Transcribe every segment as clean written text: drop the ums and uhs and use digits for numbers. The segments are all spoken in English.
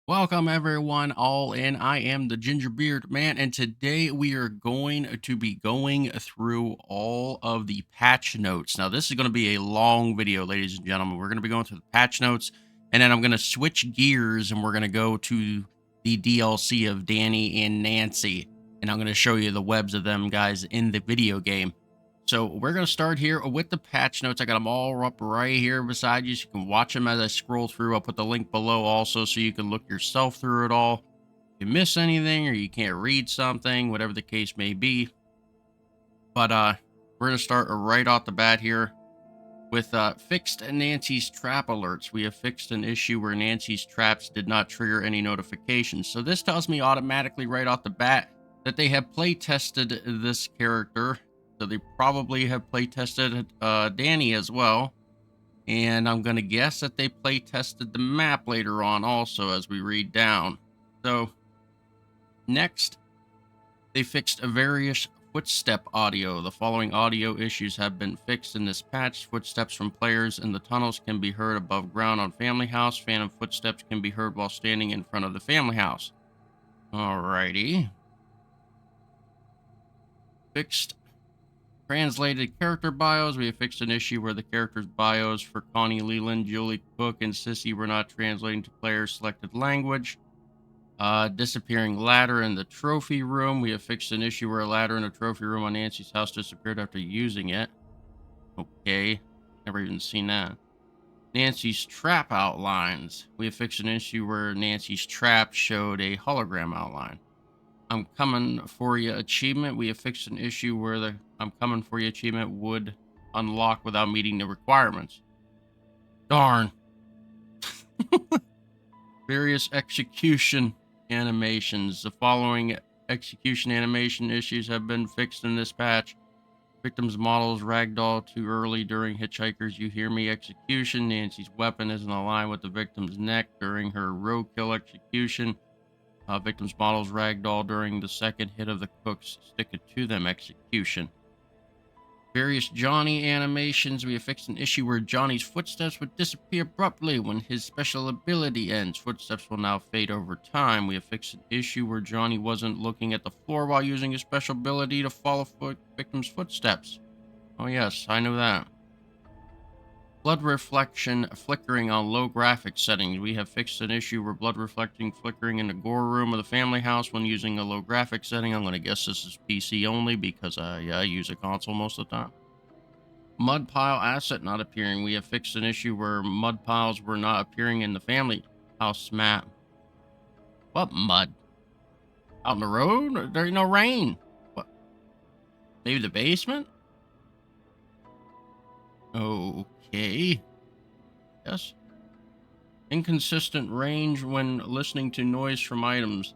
Welcome everyone, all in. I am the Gingerbeard Man, and today we are going to be going through all of the patch notes. Now, this is going to be a long video, ladies and gentlemen. We're going to be going through the patch notes, and then I'm going to switch gears, and we're going to go to the DLC of Danny and Nancy, and I'm going to show you the webs of them guys in the video game. So we're going to start here with the patch notes. I got them all up right here beside you, so you can watch them as I scroll through. I'll put the link below also so you can look yourself through it all. If you miss anything or you can't read something, whatever the case may be. But we're going to start right off the bat here with fixed Nancy's trap alerts. We have fixed an issue where Nancy's traps did not trigger any notifications. So this tells me automatically right off the bat that they have play tested this character. So they probably have play tested Danny as well. And I'm going to guess that they play tested the map later on also as we read down. So next, they fixed various footstep audio. The following audio issues have been fixed in this patch. Footsteps from players in the tunnels can be heard above ground on Family House. Phantom footsteps can be heard while standing in front of the Family House. Alrighty. Fixed translated character bios. We have fixed an issue where the characters' bios for Connie Leland, Julie Cook, and Sissy were not translating to players' selected language. Disappearing ladder in the trophy room. We have fixed an issue where a ladder in a trophy room on Nancy's house disappeared after using it. Okay, never even seen that. Nancy's trap outlines. We have fixed an issue where Nancy's trap showed a hologram outline. I'm coming for you achievement. We have fixed an issue where the I'm coming for you achievement would unlock without meeting the requirements. Darn. Various execution animations. The following execution animation issues have been fixed in this patch. Victim's models ragdoll too early during Hitchhiker's You Hear Me execution. Nancy's weapon isn't aligned with the victim's neck during her roadkill execution. Victim's models ragdoll during the second hit of the cook's stick it to them execution. Various Johnny animations. We have fixed an issue where Johnny's footsteps would disappear abruptly when his special ability ends. Footsteps will now fade over time. We have fixed an issue where Johnny wasn't looking at the floor while using his special ability to follow victim's footsteps. Oh yes, I know that. Blood reflection flickering on low graphics settings. We have fixed an issue where blood reflecting flickering in the gore room of the Family House when using a low graphics setting. I'm going to guess this is PC only because I use a console most of the time. Mud pile asset not appearing. We have fixed an issue where mud piles were not appearing in the Family House map. What mud? Out in the road? There ain't no rain. What? Maybe the basement? Okay. Yes. Inconsistent range when listening to noise from items.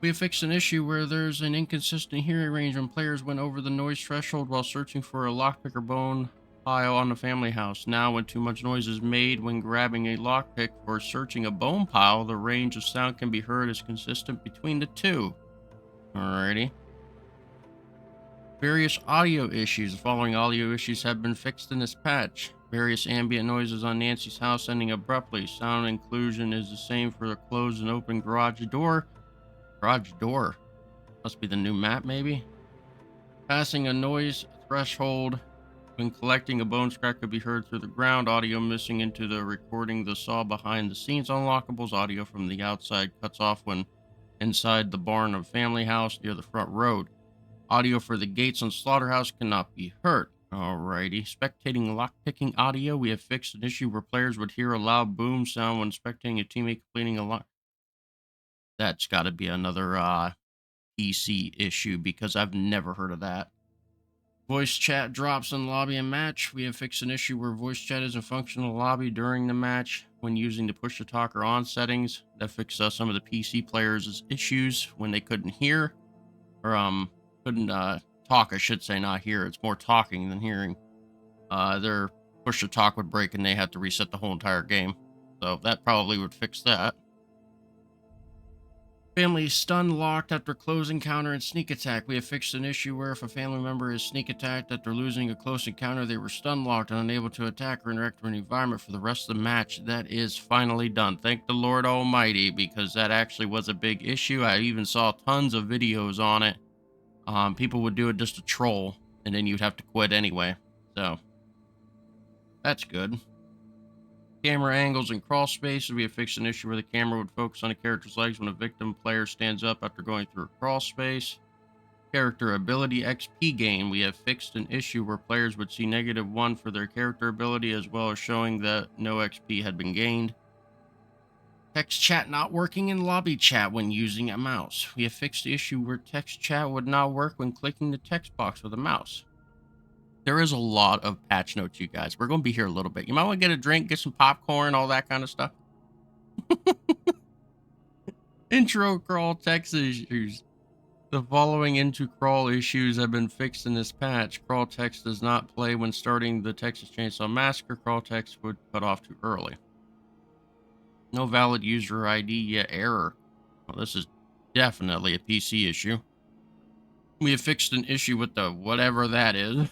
We have fixed an issue where there's an inconsistent hearing range when players went over the noise threshold while searching for a lockpick or bone pile on the Family House. Now, when too much noise is made when grabbing a lockpick or searching a bone pile, the range of sound can be heard as consistent between the two. Alrighty. Various audio issues. The following audio issues have been fixed in this patch. Various ambient noises on Nancy's house ending abruptly. Sound inclusion is the same for the closed and open garage door. Garage door. Must be the new map, maybe? Passing a noise threshold. When collecting a bone scrap could be heard through the ground. Audio missing into the recording. The saw behind the scenes unlockables. Audio from the outside cuts off when inside the barn of Family House near the front road. Audio for the gates on Slaughterhouse cannot be heard. Alrighty. Spectating lockpicking audio. We have fixed an issue where players would hear a loud boom sound when spectating a teammate completing a lock. That's got to be another PC issue because I've never heard of that. Voice chat drops in lobby and match. We have fixed an issue where voice chat isn't functional in the lobby during the match when using the push to talk or on settings. That fixed some of the PC players' issues when they couldn't hear or couldn't talk, I should say, not hear. It's more talking than hearing. Their push to talk would break and they had to reset the whole entire game. So that probably would fix that. Family stun locked after close encounter and sneak attack. We have fixed an issue where if a family member is sneak attacked after losing a close encounter, they were stun locked and unable to attack or interact with an environment for the rest of the match. That is finally done. Thank the Lord Almighty, because that actually was a big issue. I even saw tons of videos on it. People would do it just to troll, and then you'd have to quit anyway. So that's good. Camera angles and crawl spaces. We have fixed an issue where the camera would focus on a character's legs when a victim player stands up after going through a crawl space. Character ability XP gain. We have fixed an issue where players would see -1 for their character ability, as well as showing that no XP had been gained. Text chat not working in lobby chat when using a mouse. We have fixed the issue where text chat would not work when clicking the text box with a mouse. There is a lot of patch notes, you guys. We're going to be here a little bit. You might want to get a drink, get some popcorn, all that kind of stuff. Intro crawl text issues. The following into crawl issues have been fixed in this patch. Crawl text does not play when starting the Texas Chainsaw Massacre. Crawl text would cut off too early. No valid user ID yet error. Well, this is definitely a PC issue. We have fixed an issue with the whatever that is.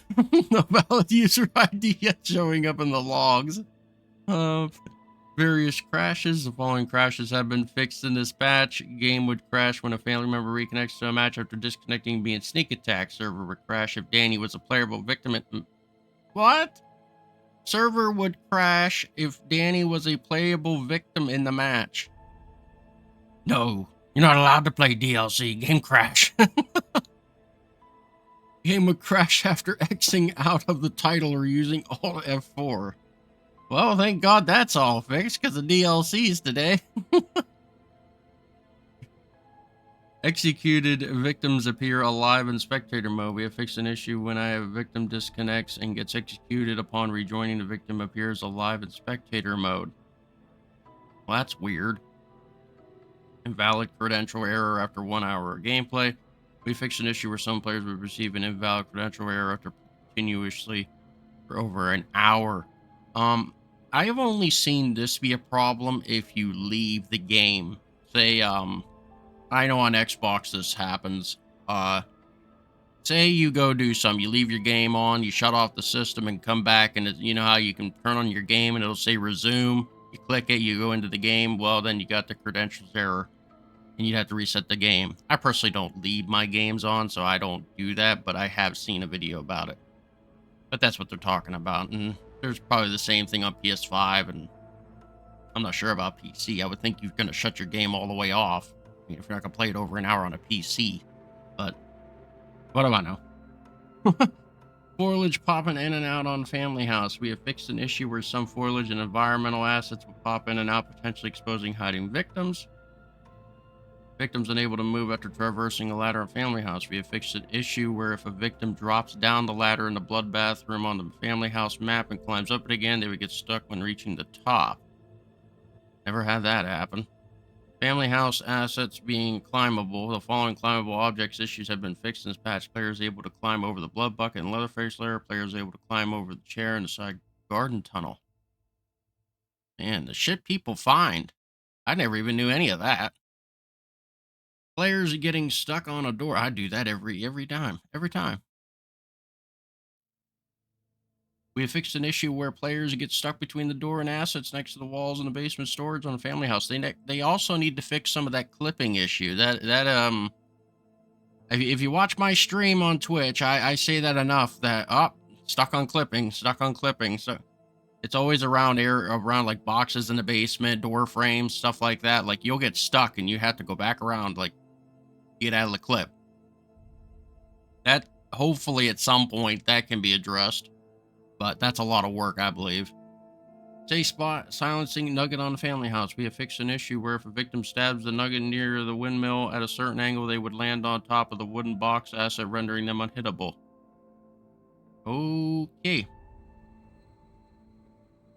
No valid user ID yet showing up in the logs. Various crashes. The following crashes have been fixed in this patch. Game would crash when a family member reconnects to a match after disconnecting and being sneak attack. Server would crash if Danny was a playable victim. What? Server would crash if Danny was a playable victim in the match. No, you're not allowed to play DLC. Game crash. Game would crash after Xing out of the title or using Alt F4. Well, thank God that's all fixed because of DLCs today. Executed victims appear alive in spectator mode. We have fixed an issue when a victim disconnects and gets executed upon rejoining. The victim appears alive in spectator mode. Well, that's weird. Invalid credential error after 1 hour of gameplay. We fixed an issue where some players would receive an invalid credential error after continuously for over an hour. I have only seen this be a problem if you leave the game. Say, I know on Xbox this happens. Say you go do something, you leave your game on, you shut off the system and come back, and you know how you can turn on your game and it'll say resume. You click it, you go into the game. Well, then you got the credentials error, and you'd have to reset the game. I personally don't leave my games on, so I don't do that, but I have seen a video about it. But that's what they're talking about, and there's probably the same thing on PS5, and I'm not sure about PC. I would think you're going to shut your game all the way off. I mean, if you're not going to play it over an hour on a PC. But what do I know? Foliage popping in and out on Family House. We have fixed an issue where some foliage and environmental assets will pop in and out, potentially exposing hiding victims. Victims unable to move after traversing a ladder in Family House. We have fixed an issue where if a victim drops down the ladder in the bloodbath room on the Family House map and climbs up it again, they would get stuck when reaching the top. Never had that happen. Family House assets being climbable. The following climbable objects issues have been fixed in this patch. Players able to climb over the blood bucket and Leatherface layer. Players able to climb over the chair in the side garden tunnel. Man, the shit people find. I never even knew any of that. Players getting stuck on a door. I do that every time. Every time. We have fixed an issue where players get stuck between the door and assets next to the walls in the basement storage on a Family House. They also need to fix some of that clipping issue. If you watch my stream on Twitch, I say that enough that stuck on clipping. So it's always around like boxes in the basement, door frames, stuff like that. Like you'll get stuck and you have to go back around, like get out of the clip. That hopefully at some point that can be addressed. But that's a lot of work, I believe. Safe spot, silencing nugget on the Family House. We have fixed an issue where if a victim stabs the nugget near the windmill at a certain angle, they would land on top of the wooden box asset, rendering them unhittable. Okay.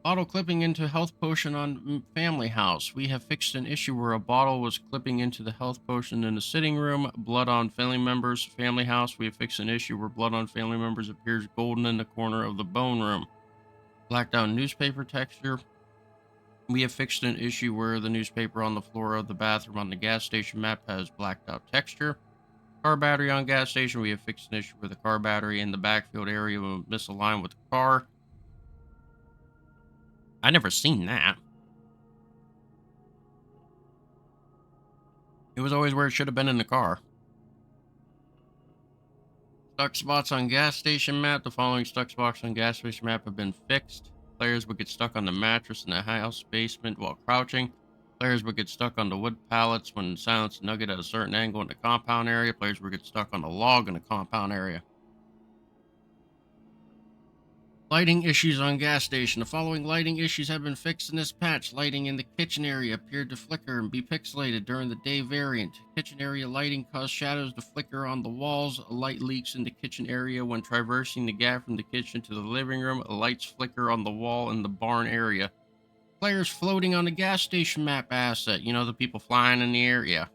Bottle clipping into health potion on Family House. We have fixed an issue where a bottle was clipping into the health potion in the sitting room. Blood on family members. Family House. We have fixed an issue where blood on family members appears golden in the corner of the bone room. Blacked out newspaper texture. We have fixed an issue where the newspaper on the floor of the bathroom on the gas station map has blacked out texture. Car battery on gas station. We have fixed an issue where the car battery in the backfield area will misalign with the car. I never seen that. It was always where it should have been in the car. Stuck spots on gas station map. The following stuck spots on gas station map have been fixed. Players would get stuck on the mattress in the house basement while crouching. Players would get stuck on the wood pallets when silenced nugget at a certain angle in the compound area. Players would get stuck on the log in the compound area. Lighting issues on gas station. The following lighting issues have been fixed in this patch. Lighting in the kitchen area appeared to flicker and be pixelated during the day variant. Kitchen area lighting caused shadows to flicker on the walls. Light leaks in the kitchen area when traversing the gap from the kitchen to the living room. Lights flicker on the wall in the barn area. Players floating on the gas station map asset. You know, the people flying in the air? Yeah.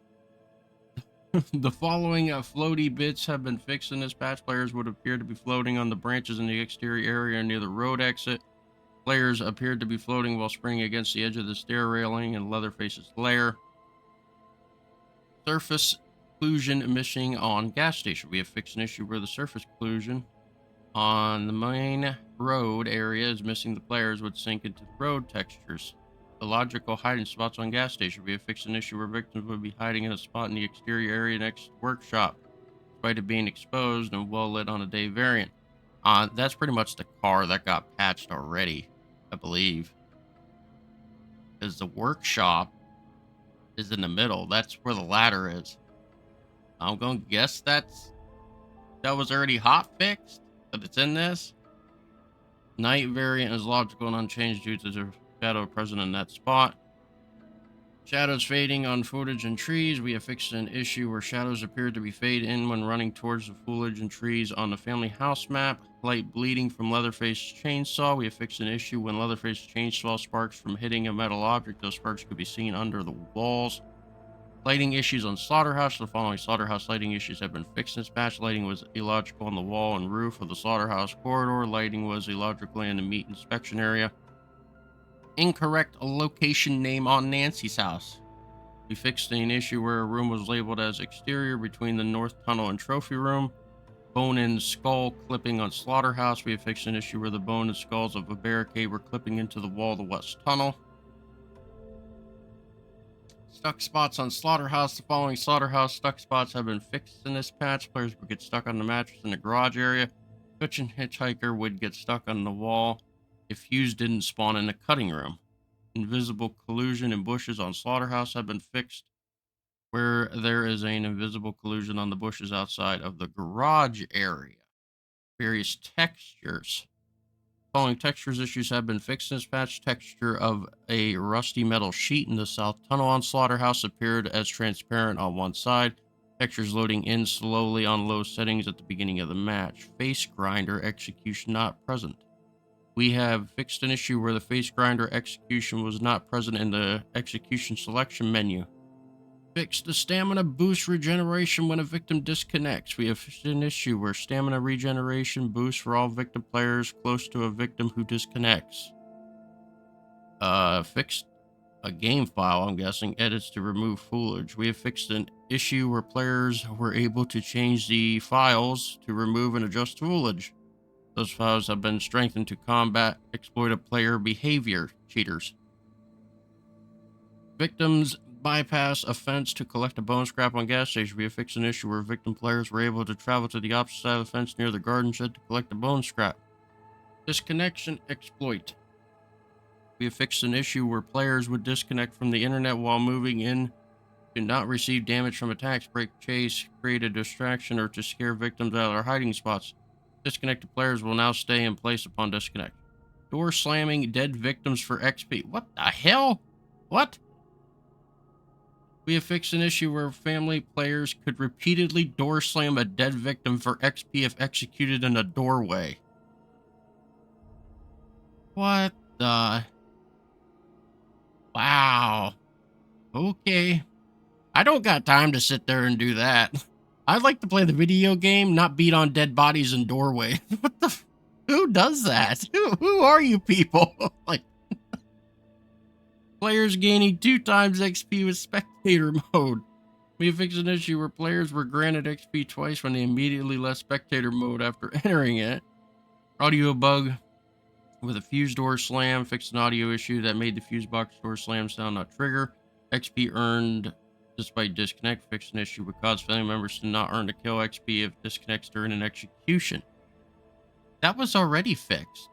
The following floaty bits have been fixed in this patch. Players would appear to be floating on the branches in the exterior area near the road exit. Players appeared to be floating while springing against the edge of the stair railing in Leatherface's lair. Surface occlusion missing on gas station. We have fixed an issue where the surface occlusion on the main road area is missing. The players would sink into the road textures. Illogical hiding spots on gas station. We have fixed an issue where victims would be hiding in a spot in the exterior area next to the workshop, despite it being exposed and well lit on a day variant. That's pretty much the car that got patched already, I believe. Because the workshop is in the middle. That's where the ladder is. I'm going to guess that was already hot fixed, but it's in this. Night variant is logical and unchanged due to the shadow present in that spot. Shadows fading on foliage and trees. We have fixed an issue where shadows appear to be fade in when running towards the foliage and trees on the family house map. Light bleeding from Leatherface chainsaw. We have fixed an issue when Leatherface chainsaw sparks from hitting a metal object. Those sparks could be seen under the walls. Lighting issues on slaughterhouse. The following slaughterhouse lighting issues have been fixed in this patch. Lighting was illogical on the wall and roof of the slaughterhouse corridor. Lighting was illogical in the meat inspection area. Incorrect location name on Nancy's house. We fixed an issue where a room was labeled as exterior between the north tunnel and trophy room. Bone and skull clipping on slaughterhouse. We have fixed an issue where the bone and skulls of a barricade were clipping into the wall of the west tunnel. Stuck spots on slaughterhouse. The following slaughterhouse stuck spots have been fixed in this patch. Players would get stuck on the mattress in the garage area. Kitchen hitchhiker would get stuck on the wall if fuse didn't spawn in the cutting room. Invisible collusion in bushes on slaughterhouse have been fixed where there is an invisible collusion on the bushes outside of the garage area. Various textures. Following textures issues have been fixed in this patch. Texture of a rusty metal sheet in the south tunnel on slaughterhouse appeared as transparent on one side. Textures loading in slowly on low settings at the beginning of the match. Face grinder execution not present. We have fixed an issue where the face grinder execution was not present in the execution selection menu. Fixed the stamina boost regeneration when a victim disconnects. We have fixed an issue where stamina regeneration boosts for all victim players close to a victim who disconnects. Fixed a game file, I'm guessing, edits to remove foolage. We have fixed an issue where players were able to change the files to remove and adjust foolage. Those files have been strengthened to combat exploitive player behavior. Cheaters. Victims bypass a fence to collect a bone scrap on gas station. We have fixed an issue where victim players were able to travel to the opposite side of the fence near the garden shed to collect the bone scrap. Disconnection exploit. We have fixed an issue where players would disconnect from the internet while moving in to not receive damage from attacks, break chase, create a distraction, or to scare victims out of their hiding spots. Disconnected players will now stay in place upon disconnect. Door slamming dead victims for XP. What the hell? What? We have fixed an issue where family players could repeatedly door slam a dead victim for XP if executed in a doorway. What the? Wow. Okay. I don't got time to sit there and do that. I'd like to play the video game, not beat on dead bodies in doorways. What the? Who does that? Who are you people? Like, Players gaining 2 times XP with spectator mode. We fixed an issue where players were granted XP twice when they immediately left spectator mode after entering it. Audio bug with a fuse door slam. Fixed an audio issue that made the fuse box door slam sound not trigger. XP earned despite disconnect. Fixed an issue with cause family members to not earn a kill XP if disconnects during an execution. That was already fixed.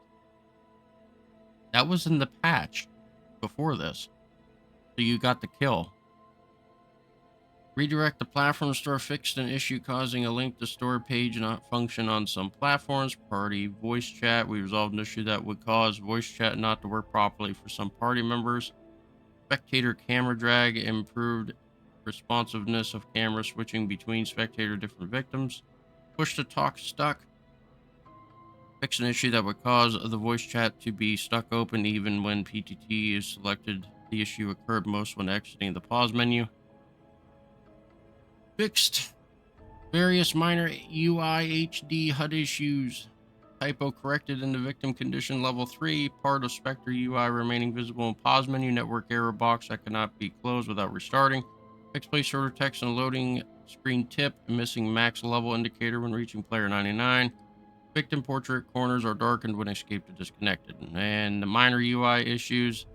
That was in the patch before this. So you got the kill. Redirect the platform store. Fixed an issue causing a link to store page not function on some platforms. Party voice chat. We resolved an issue that would cause voice chat not to work properly for some party members. Spectator camera drag. Improved responsiveness of camera switching between spectator different victims. Push to talk stuck. Fix an issue that would cause the voice chat to be stuck open even when PTT is selected. The issue occurred most when exiting the pause menu. Fixed various minor UI HD HUD issues. Typo corrected in the victim condition level 3. Part of Spectre UI remaining visible in pause menu. Network error box that cannot be closed without restarting. Fixed placeholder text and loading screen tip. Missing max level indicator when reaching player 99. Victim portrait corners are darkened when escaped or disconnected. And the minor UI issues.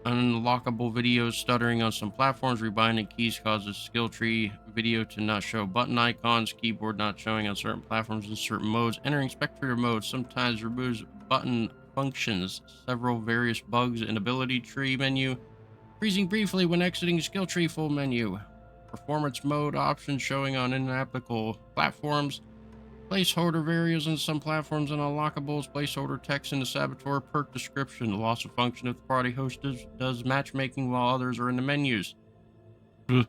Unlockable videos stuttering on some platforms. Rebinding keys causes skill tree video to not show button icons. Keyboard not showing on certain platforms in certain modes. Entering spectator mode sometimes removes button functions. Several various bugs in ability tree menu. Freezing briefly when exiting skill tree full menu. Performance mode options showing on inapplicable platforms. Placeholder variables in some platforms and unlockables. Placeholder text in the saboteur perk description. Loss of function if the party host does matchmaking while others are in the menus. Ugh,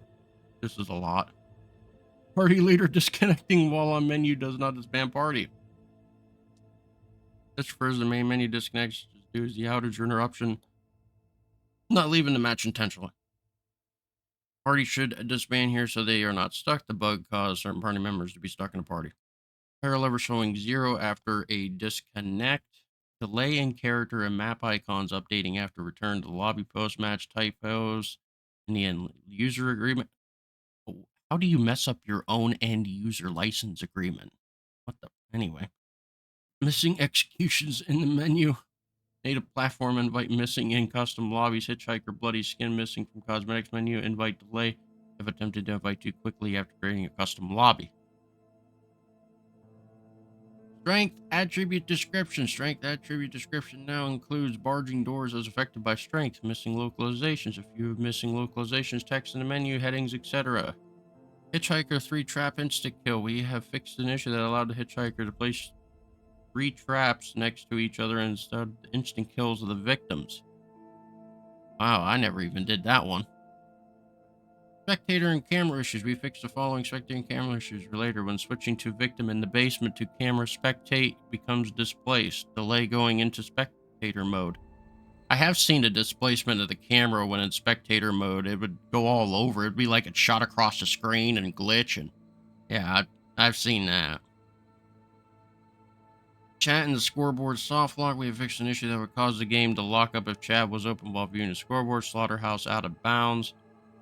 this is a lot. Party leader disconnecting while on menu does not disband party. This refers to the main menu disconnects due to the outage or interruption. Not leaving the match intentionally. Party should disband here so they are not stuck. The bug caused certain party members to be stuck in a party. Player lever showing 0 after a disconnect. Delay in character and map icons updating after return to the lobby post-match. Typos in the end user agreement. Oh, how do you mess up your own end user license agreement? What the? Anyway. Missing executions in the menu. Native platform invite missing in custom lobbies. Hitchhiker bloody skin missing from cosmetics menu. Invite delay if attempted to invite too quickly after creating a custom lobby. Strength attribute description. Strength attribute description now includes barging doors as affected by strength, missing localizations, a few missing localizations, text in the menu, headings, etc. Hitchhiker 3 trap insta kill. We have fixed an issue that allowed the hitchhiker to place 3 traps next to each other instead of instant kills of the victims. Wow, I never even did that one. Spectator and camera issues. We fixed the following spectator and camera issues later. When switching to victim in the basement to camera spectate becomes displaced. Delay going into spectator mode. I have seen a displacement of the camera when in spectator mode. It would go all over. It'd be like it shot across the screen and glitch. And yeah, I've seen that. Chat in the scoreboard soft lock. We have fixed an issue that would cause the game to lock up if chat was open while viewing the scoreboard. Slaughterhouse out of bounds.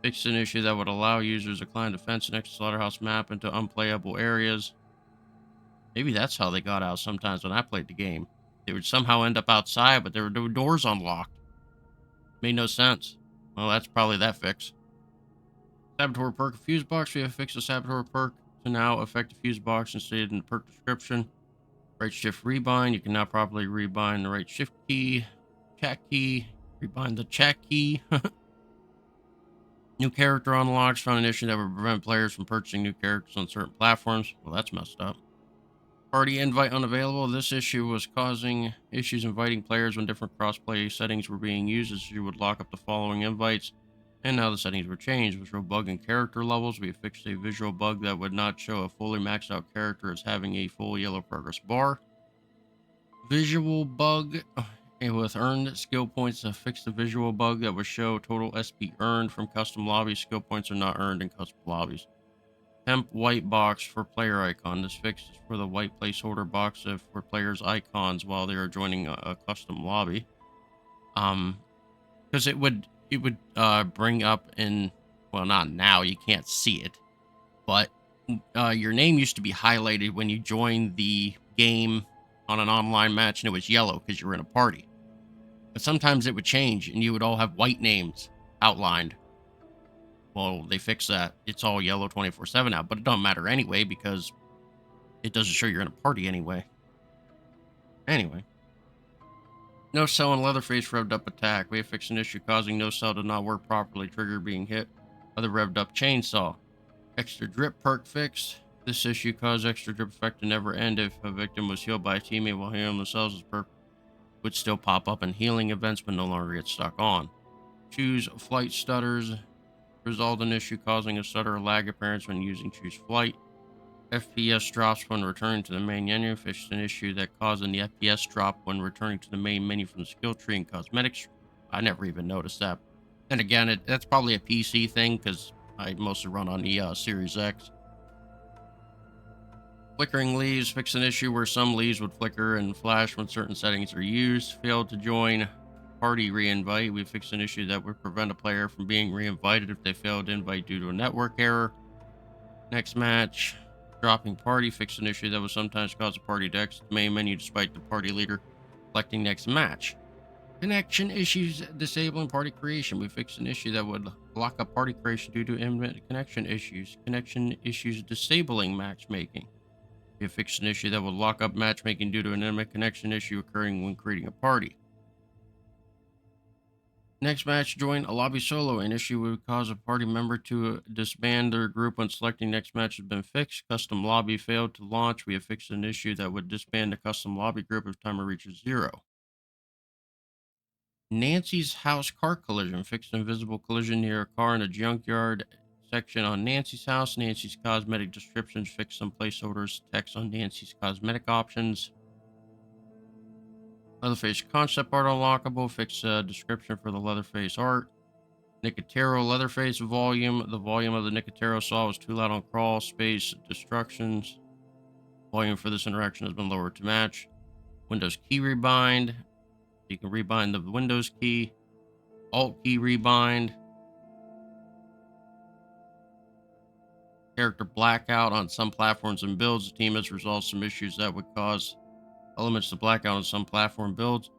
Fixed an issue that would allow users to climb the fence next to Slaughterhouse map into unplayable areas. Maybe that's how they got out sometimes when I played the game. They would somehow end up outside, but there were no doors unlocked. Made no sense. Well, that's probably that fix. Saboteur perk fuse box. We have fixed the Saboteur perk to now affect the fuse box and stated in the perk description. Right shift rebind. You can now properly rebind the right shift key. Chat key. Rebind the chat key. New character unlocks. Found an issue that would prevent players from purchasing new characters on certain platforms. Well, that's messed up. Party invite unavailable. This issue was causing issues inviting players when different crossplay settings were being used. This issue would lock up the following invites. And now the settings were changed. With bug in character levels, we fixed a visual bug that would not show a fully maxed out character as having a full yellow progress bar. Visual bug. And with earned skill points to fix the visual bug that would show total SP earned from custom lobbies. Skill points are not earned in custom lobbies. Temp white box for player icon. This fix is for the white placeholder box for players' icons while they are joining a custom lobby. Kill because it would bring up in, well, not now, you can't see it, but your name used to be highlighted when you joined the game on an online match, and it was yellow because you were in a party. But sometimes it would change and you would all have white names outlined. Well, they fixed that. It's all yellow 24/7 now, but it don't matter anyway because it doesn't show you're in a party anyway. Anyway, no cell and Leatherface revved up attack. We have fixed an issue causing no cell to not work properly, trigger being hit by the revved up chainsaw. Extra drip perk fixed. This issue caused extra drip effect to never end if a victim was healed by a teammate while healing themselves. This perk would still pop up in healing events but no longer get stuck on. Choose flight stutters. Resolved an issue causing a stutter or lag appearance when using choose flight. FPS drops when returning to the main menu. Fixed an issue that caused the FPS drop when returning to the main menu from the skill tree and cosmetics. I never even noticed that. And again, that's probably a PC thing because I mostly run on the Series X. Flickering leaves. Fix an issue where some leaves would flicker and flash when certain settings are used. Failed to join party reinvite. We fixed an issue that would prevent a player from being reinvited if they failed to invite due to a network error. Next match. Dropping party. Fixed an issue that would sometimes cause a party to exit the main menu despite the party leader selecting next match. Connection issues disabling party creation. We fixed an issue that would lock up party creation due to intermittent connection issues. Connection issues disabling matchmaking. We have fixed an issue that would lock up matchmaking due to an intermittent connection issue occurring when creating a party. Next match, join a lobby solo. An issue would cause a party member to disband their group when selecting next match has been fixed. Custom lobby failed to launch. We have fixed an issue that would disband the custom lobby group if timer reaches 0. Nancy's house car collision. Fixed invisible collision near a car in a junkyard section on Nancy's house. Nancy's cosmetic descriptions. Fixed some placeholders. Text on Nancy's cosmetic options. Leatherface concept art unlockable. Fix description for the Leatherface art. Nicotero Leatherface volume. The volume of the Nicotero saw was too loud on crawl space destructions. Volume for this interaction has been lowered to match. Windows key rebind. You can rebind the Windows key. Alt key rebind. Character blackout on some platforms and builds. The team has resolved some issues that would cause elements to blackout on some platform builds.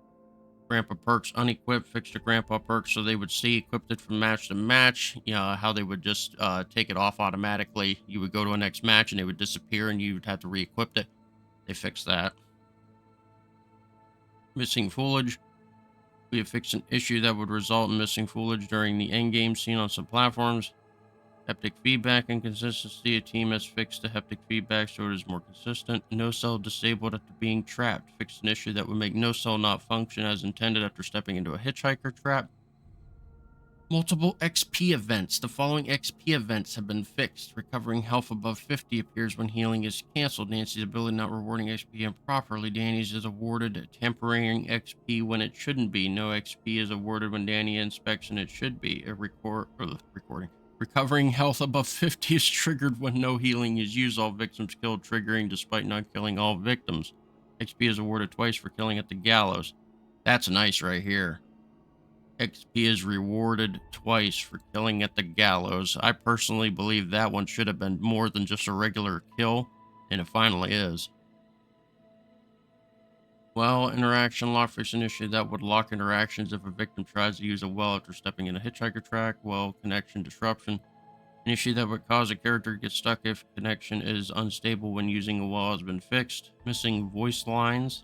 Grandpa perks unequipped. Fixed the grandpa perks so they would stay equipped it from match to match. How they would just take it off automatically. You would go to a next match and they would disappear and you would have to re-equip it. They fixed that. Missing foliage. We have fixed an issue that would result in missing foliage during the end game scene on some platforms. Haptic feedback inconsistency. A team has fixed the haptic feedback so it is more consistent. No cell disabled after being trapped. Fixed an issue that would make no cell not function as intended after stepping into a hitchhiker trap. Multiple XP events. The following XP events have been fixed. Recovering health above 50 appears when healing is canceled. Nancy's ability not rewarding XP improperly. Danny's is awarded temporary XP when it shouldn't be. No XP is awarded when Danny inspects and it should be. Recording. Recovering health above 50 is triggered when no healing is used. All victims killed, triggering despite not killing all victims. XP is awarded twice for killing at the gallows. That's nice right here. XP is rewarded twice for killing at the gallows. I personally believe that one should have been more than just a regular kill, and it finally is. Well, interaction lock. Fix an issue that would lock interactions if a victim tries to use a well after stepping in a hitchhiker track. Well, connection disruption. An issue that would cause a character to get stuck if connection is unstable when using a well has been fixed. Missing voice lines.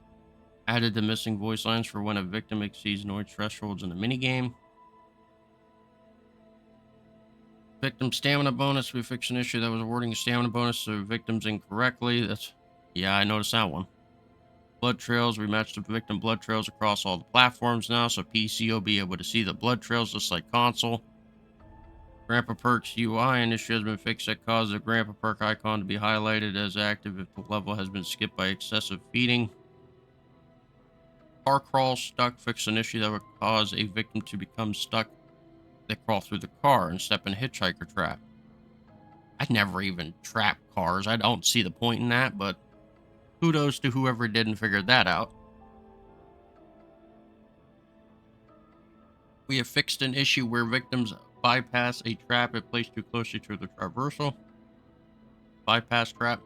Added the missing voice lines for when a victim exceeds noise thresholds in a minigame. Victim stamina bonus. We fixed an issue that was awarding a stamina bonus to victims incorrectly. Yeah, I noticed that one. Blood trails. We matched the victim blood trails across all the platforms now, so PC will be able to see the blood trails just like console. Grandpa Perks UI. An issue has been fixed that causes the Grandpa Perk icon to be highlighted as active if the level has been skipped by excessive feeding. Car crawl stuck. Fix an issue that would cause a victim to become stuck. They crawl through the car and step in a hitchhiker trap. I never even trap cars. I don't see the point in that, but kudos to whoever didn't figure that out. We have fixed an issue where victims bypass a trap if placed too closely to the traversal. Bypass trap.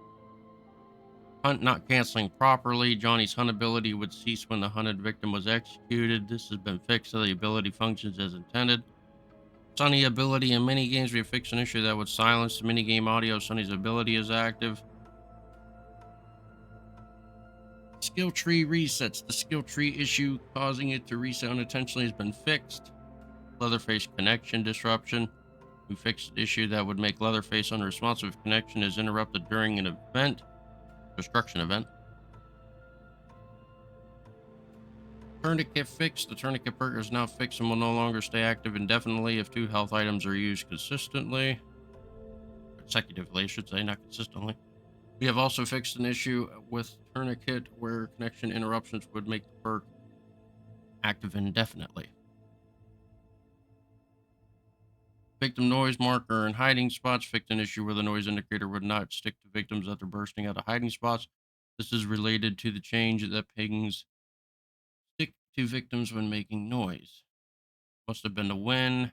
Hunt not canceling properly. Johnny's hunt ability would cease when the hunted victim was executed. This has been fixed so the ability functions as intended. Sunny ability in mini games. We have fixed an issue that would silence the minigame audio. Sunny's ability is active. Skill tree resets. The skill tree issue causing it to reset unintentionally has been fixed. Leatherface connection disruption. We fixed an issue that would make Leatherface unresponsive if connection is interrupted during an event, destruction event. Tourniquet fixed. The tourniquet perk is now fixed and will no longer stay active indefinitely if 2 health items are used consecutively, I should say, not consistently. We have also fixed an issue with tourniquet where connection interruptions would make the perk active indefinitely. Victim noise marker and hiding spots fixed an issue where the noise indicator would not stick to victims after bursting out of hiding spots. This is related to the change that pings stick to victims when making noise. Must have been the win.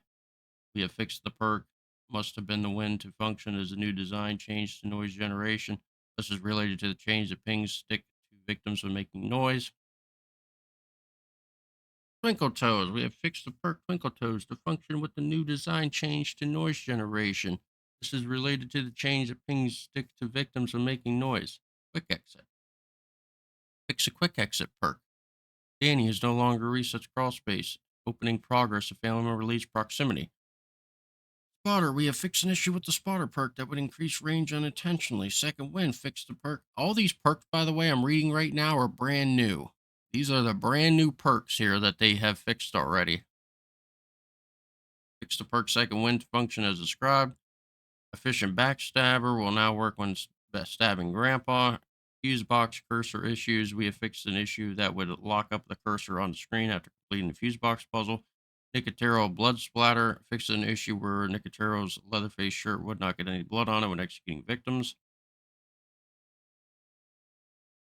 We have fixed the perk. Must have been the win to function as a new design change to noise generation. This is related to the change that pings stick to victims when making noise. Twinkle Toes. We have fixed the perk Twinkle Toes to function with the new design change to noise generation. This is related to the change that pings stick to victims when making noise. Quick exit. Fix a quick exit perk. Danny is no longer resets crawl space. Opening progress if family member leaves proximity. Spotter, we have fixed an issue with the spotter perk that would increase range unintentionally. Second wind, fixed the perk. All these perks, by the way, I'm reading right now are brand new. These are the brand new perks here that they have fixed already. Fix the perk second wind function as described. Efficient backstabber will now work when stabbing grandpa. Fuse box cursor issues. We have fixed an issue that would lock up the cursor on the screen after completing the fuse box puzzle. Nicotero blood splatter fixed an issue where Nicotero's Leatherface shirt would not get any blood on it when executing victims.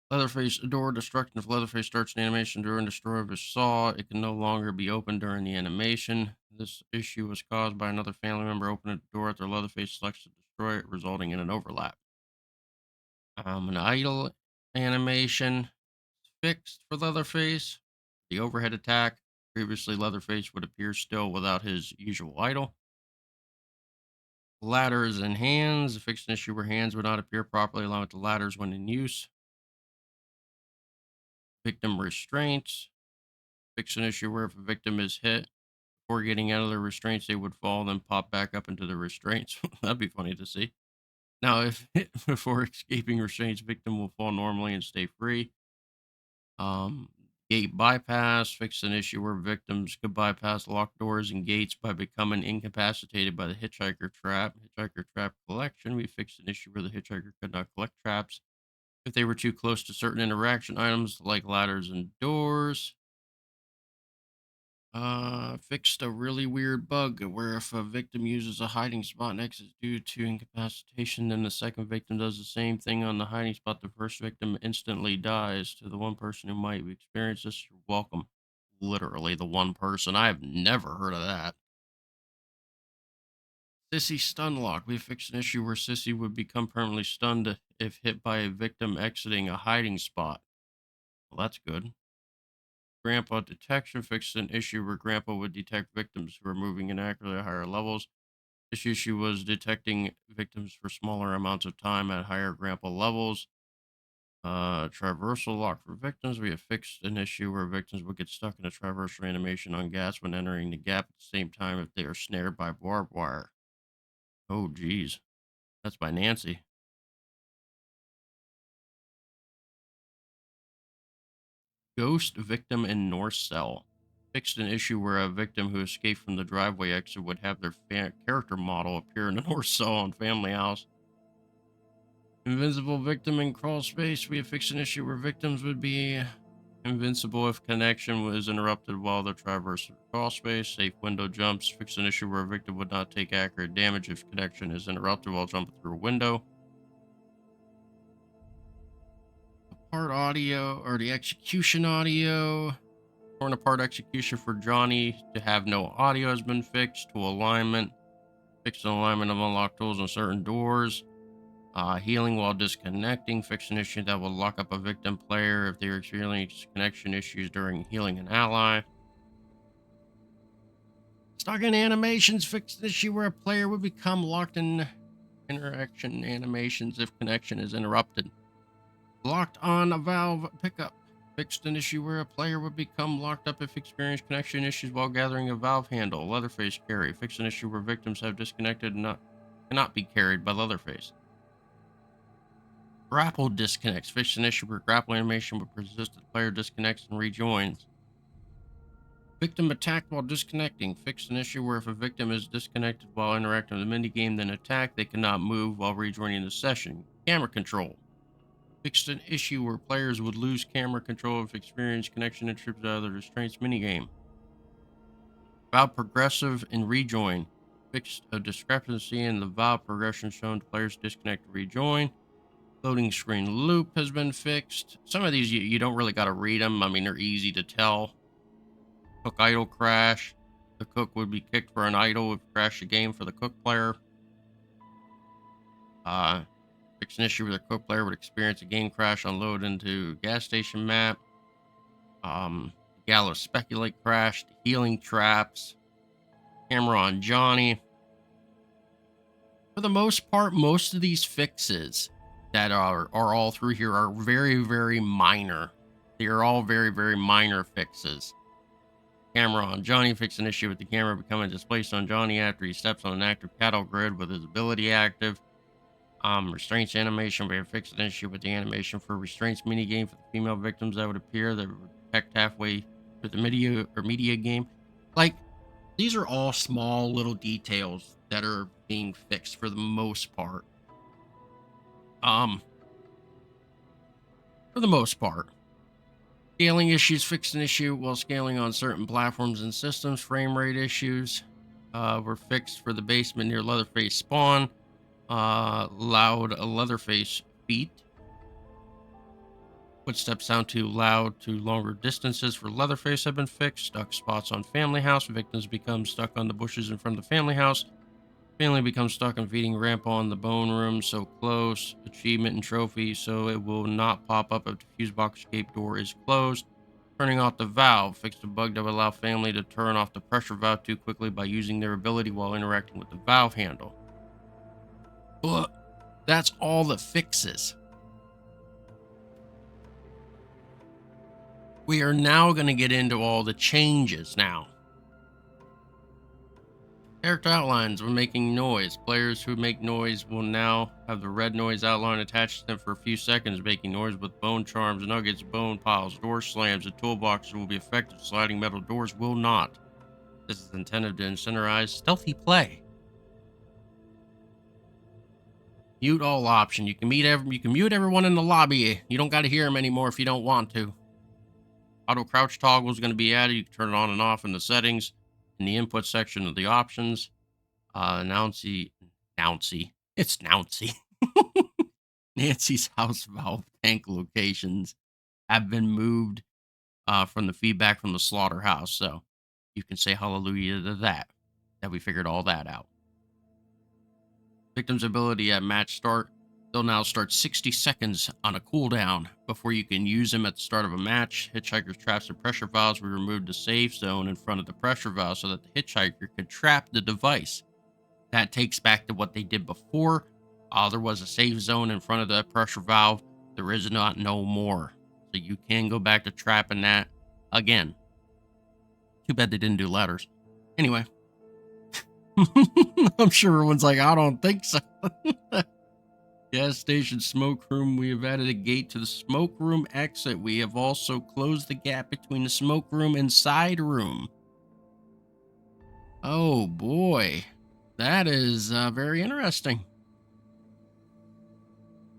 Leatherface door destruction. If Leatherface starts an animation during destroy of his saw, it can no longer be opened during the animation. This issue was caused by another family member opening the door after Leatherface selects to destroy it, resulting in an overlap. An idle animation fixed for Leatherface. The overhead attack. Previously, Leatherface would appear still without his usual idle. Ladders and hands. Fixed an issue where hands would not appear properly along with the ladders when in use. Victim restraints. Fix an issue where if a victim is hit before getting out of the restraints, they would fall, then pop back up into the restraints. That'd be funny to see. Now, if hit before escaping restraints, victim will fall normally and stay free. Um, Gate bypass. Fix an issue where victims could bypass locked doors and gates by becoming incapacitated by the hitchhiker trap. Hitchhiker trap collection. We fixed an issue where the hitchhiker could not collect traps if they were too close to certain interaction items like ladders and doors. Fixed a really weird bug where if a victim uses a hiding spot and exits due to incapacitation, then the second victim does the same thing on the hiding spot. The first victim instantly dies. To the one person who might experience this, you're welcome. Literally, the one person. I have never heard of that. Sissy stun lock. We fixed an issue where Sissy would become permanently stunned if hit by a victim exiting a hiding spot. Well, that's good. Grandpa detection fixed an issue where Grandpa would detect victims who are moving inaccurately at higher levels. This issue was detecting victims for smaller amounts of time at higher Grandpa levels. Traversal lock for victims. We have fixed an issue where victims would get stuck in a traversal animation on gas when entering the gap at the same time if they are snared by barbed wire. Oh, geez. That's by Nancy. Ghost victim in North Cell. Fixed an issue where a victim who escaped from the driveway exit would have their character model appear in the North Cell on Family House. Invincible victim in crawl space. We have fixed an issue where victims would be invincible if connection was interrupted while they traverse crawl space. Safe window jumps. Fixed an issue where a victim would not take accurate damage if connection is interrupted while jumping through a window. Part audio or the execution audio. Torn apart execution for Johnny to have no audio has been fixed. Tool alignment. Fixed alignment of unlocked tools on certain doors. Healing while disconnecting. Fix an issue that will lock up a victim player if they are experiencing connection issues during healing an ally. Stuck in animations. Fix an issue where a player would become locked in interaction animations if connection is interrupted. Locked on a valve pickup. Fixed an issue where a player would become locked up if experienced connection issues while gathering a valve handle. Leatherface carry. Fixed an issue where victims have disconnected and cannot be carried by Leatherface. Grapple disconnects. Fixed an issue where grapple animation would persist if the player disconnects and rejoins. Victim attacked while disconnecting. Fixed an issue where if a victim is disconnected while interacting with a minigame then attacked, they cannot move while rejoining the session. Camera control. Fixed an issue where players would lose camera control if experienced connection interrupted out of the restraints minigame. Valve progressive and rejoin. Fixed a discrepancy in the valve progression shown to players disconnect and rejoin. Loading screen loop has been fixed. Some of these you don't really got to read them. I mean, they're easy to tell. Cook idle crash. The cook would be kicked for an idle if crash the game for the cook player. Fix an issue where the cook player would experience a game crash on load into gas station map. Gallows speculate crashed. Healing traps. Camera on Johnny. For the most part, most of these fixes that are all through here are very, very minor. They are all very, very minor fixes. Camera on Johnny. Fix an issue with the camera becoming displaced on Johnny after he steps on an active cattle grid with his ability active. Restraints animation. We have fixed an issue with the animation for restraints minigame for the female victims that would appear that would detect halfway through the media game. Like, these are all small little details that are being fixed for the most part. For the most part. Scaling issues. Fixed an issue while scaling on certain platforms and systems. Frame rate issues were fixed for the basement near Leatherface spawn. Loud Leatherface feet. Footsteps sound too loud to longer distances for Leatherface have been fixed. Stuck spots on family house. Victims become stuck on the bushes in front of the family house. Family becomes stuck on feeding ramp on the bone room. So close. Achievement and trophy. So it will not pop up if the fuse box escape door is closed. Turning off the valve. Fixed a bug that would allow family to turn off the pressure valve too quickly by using their ability while interacting with the valve handle. But that's all the fixes. We are now going to get into all the changes now. Character outlines. We're making noise. Players who make noise will now have the red noise outline attached to them for a few seconds, making noise with bone charms, nuggets, bone piles, door slams, and toolboxes will be effective. Sliding metal doors will not. This is intended to incentivize stealthy play. Mute all option. You can mute everyone in the lobby. You don't got to hear them anymore if you don't want to. Auto crouch toggle is going to be added. You can turn it on and off in the settings in the input section of the options. Nancy's house valve tank locations have been moved from the feedback from the slaughterhouse. So you can say hallelujah to that we figured all that out. Victim's ability at match start. They'll now start 60 seconds on a cooldown before you can use them at the start of a match. Hitchhiker's traps and pressure valves will remove the safe zone in front of the pressure valve so that the hitchhiker could trap the device. That takes back to what they did before. There was a safe zone in front of the pressure valve. There is not no more. So you can go back to trapping that again. Too bad they didn't do ladders. Anyway. I'm sure everyone's like, I don't think so. Gas station smoke room. We have added a gate to the smoke room exit. We have also closed the gap between the smoke room and side room. Oh boy. That is very interesting.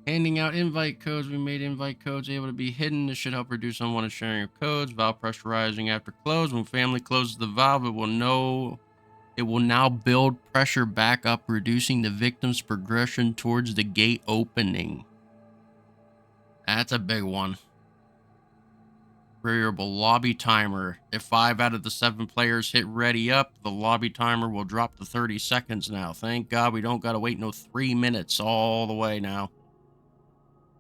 Handing out invite codes. We made invite codes able to be hidden. This should help reduce unwanted sharing of codes. Valve pressurizing after close. When family closes the valve, it will now build pressure back up, reducing the victim's progression towards the gate opening. That's a big one. Variable lobby timer. If 5 out of the 7 players hit ready up, the lobby timer will drop to 30 seconds now. Thank God we don't gotta wait no 3 minutes all the way now.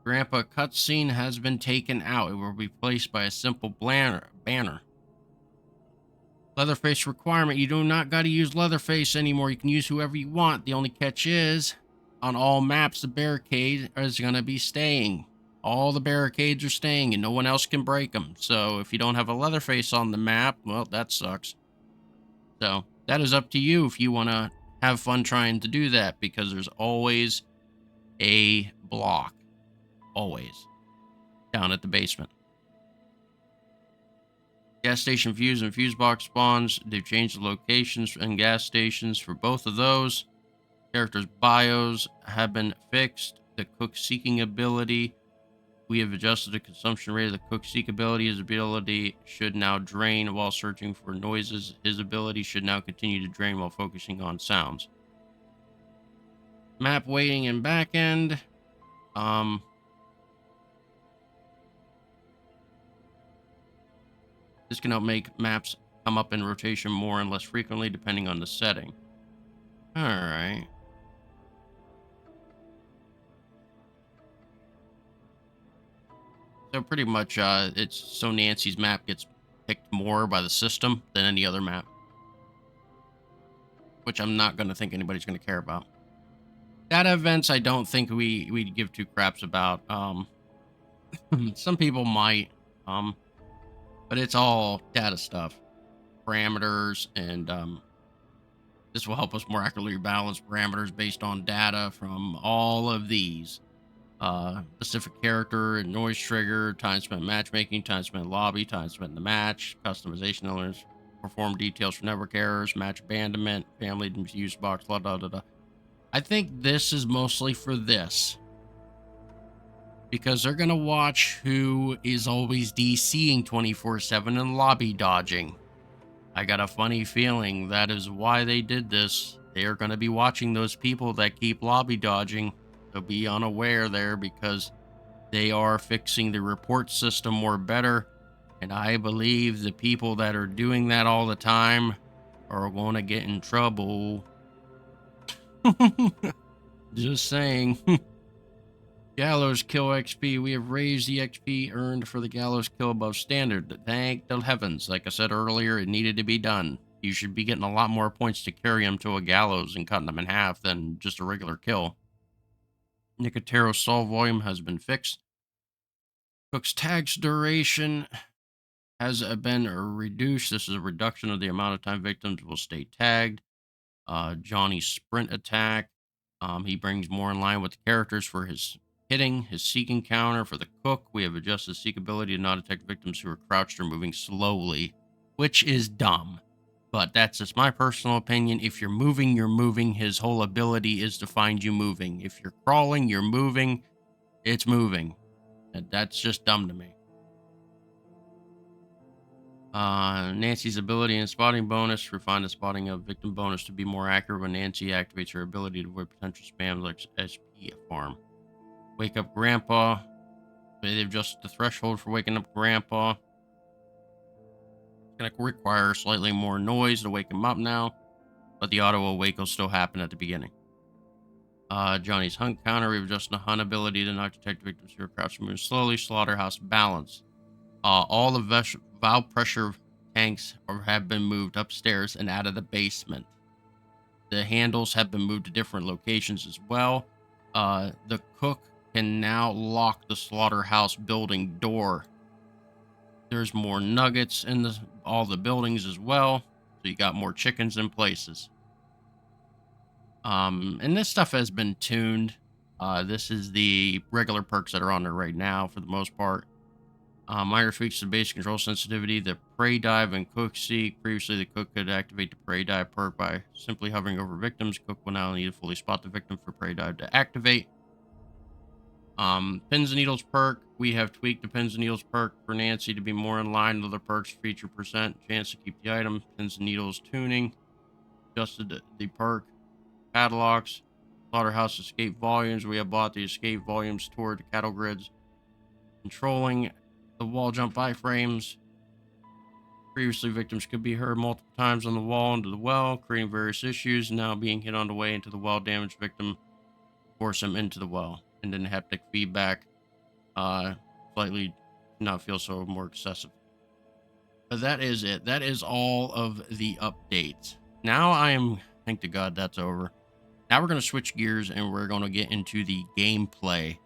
Grandpa cutscene has been taken out. It will be replaced by a simple banner. Leatherface requirement. You do not got to use Leatherface anymore. You can use whoever you want. The only catch is, on all maps, the barricade is going to be staying. All the barricades are staying and no one else can break them. So if you don't have a Leatherface on the map, well, that sucks. So that is up to you if you want to have fun trying to do that, because there's always a block. Always. Down at the basement. Gas station fuse and fuse box spawns. They've changed the locations and gas stations for both of those. Characters' bios have been fixed. The cook seeking ability. We have adjusted the consumption rate of the cook seek ability. His ability should now drain while searching for noises. His ability should now continue to drain while focusing on sounds. Map waiting and back end. This can help make maps come up in rotation more and less frequently depending on the setting. All right. So pretty much it's so Nancy's map gets picked more by the system than any other map, which I'm not going to think anybody's going to care about. Data events, I don't think we give two craps about. Some people might, but it's all data stuff, parameters, and this will help us more accurately balance parameters based on data from all of these. Specific character and noise trigger, time spent matchmaking, time spent lobby, time spent in the match, customization elements, perform details for network errors, match abandonment, family use box, blah, blah, blah, blah. I think this is mostly for this, because they're going to watch who is always DCing 24/7 and lobby dodging. I got a funny feeling that is why they did this. They are going to be watching those people that keep lobby dodging. So be unaware there, because they are fixing the report system more better. And I believe the people that are doing that all the time are going to get in trouble. Just saying. Gallows kill XP. We have raised the XP earned for the gallows kill above standard. Thank the heavens. Like I said earlier, it needed to be done. You should be getting a lot more points to carry them to a gallows and cutting them in half than just a regular kill. Nicotero's solve volume has been fixed. Cook's tags duration has been reduced. This is a reduction of the amount of time victims will stay tagged. Johnny's sprint attack. He brings more in line with the characters for his hitting. His seek encounter for the cook. We have adjusted seek ability to not detect victims who are crouched or moving slowly, which is dumb. But that's just my personal opinion. If you're moving, you're moving. His whole ability is to find you moving. If you're crawling, you're moving. It's moving. And that's just dumb to me. Nancy's ability and spotting bonus. Refine the spotting of victim bonus to be more accurate when Nancy activates her ability to avoid potential spams like SP farm. Wake up Grandpa. They've adjusted the threshold for waking up Grandpa. Going to require slightly more noise to wake him up now, but the auto awake will still happen at the beginning. Johnny's hunt counter. We've adjusted the hunt ability to not detect victims who are crouching, moving slowly. Slaughterhouse balance. All the valve pressure tanks have been moved upstairs and out of the basement. The handles have been moved to different locations as well. The cook can now lock the slaughterhouse building door. There's more nuggets in all the buildings as well, so you got more chickens in places. And this stuff has been tuned. This is the regular perks that are on there right now for the most part. Minor tweaks to basic control sensitivity. The prey dive and cook seek. Previously, the cook could activate the prey dive perk by simply hovering over victims. Cook will now need to fully spot the victim for prey dive to activate. Pins and needles perk. We have tweaked the pins and needles perk for Nancy to be more in line with other perks. Feature percent chance to keep the item. Pins and needles tuning. Adjusted the perk padlocks. Slaughterhouse escape volumes. We have bought the escape volumes toward the cattle grids. Controlling The wall jump iframes. Previously, victims could be heard multiple times on the wall into the well, creating various issues. Now being hit on the way into the well, damaged victim force him into the well. And then haptic feedback, slightly not feel so more excessive. But that is it. That is all of the updates. Now thank to God that's over. Now we're going to switch gears and we're going to get into the gameplay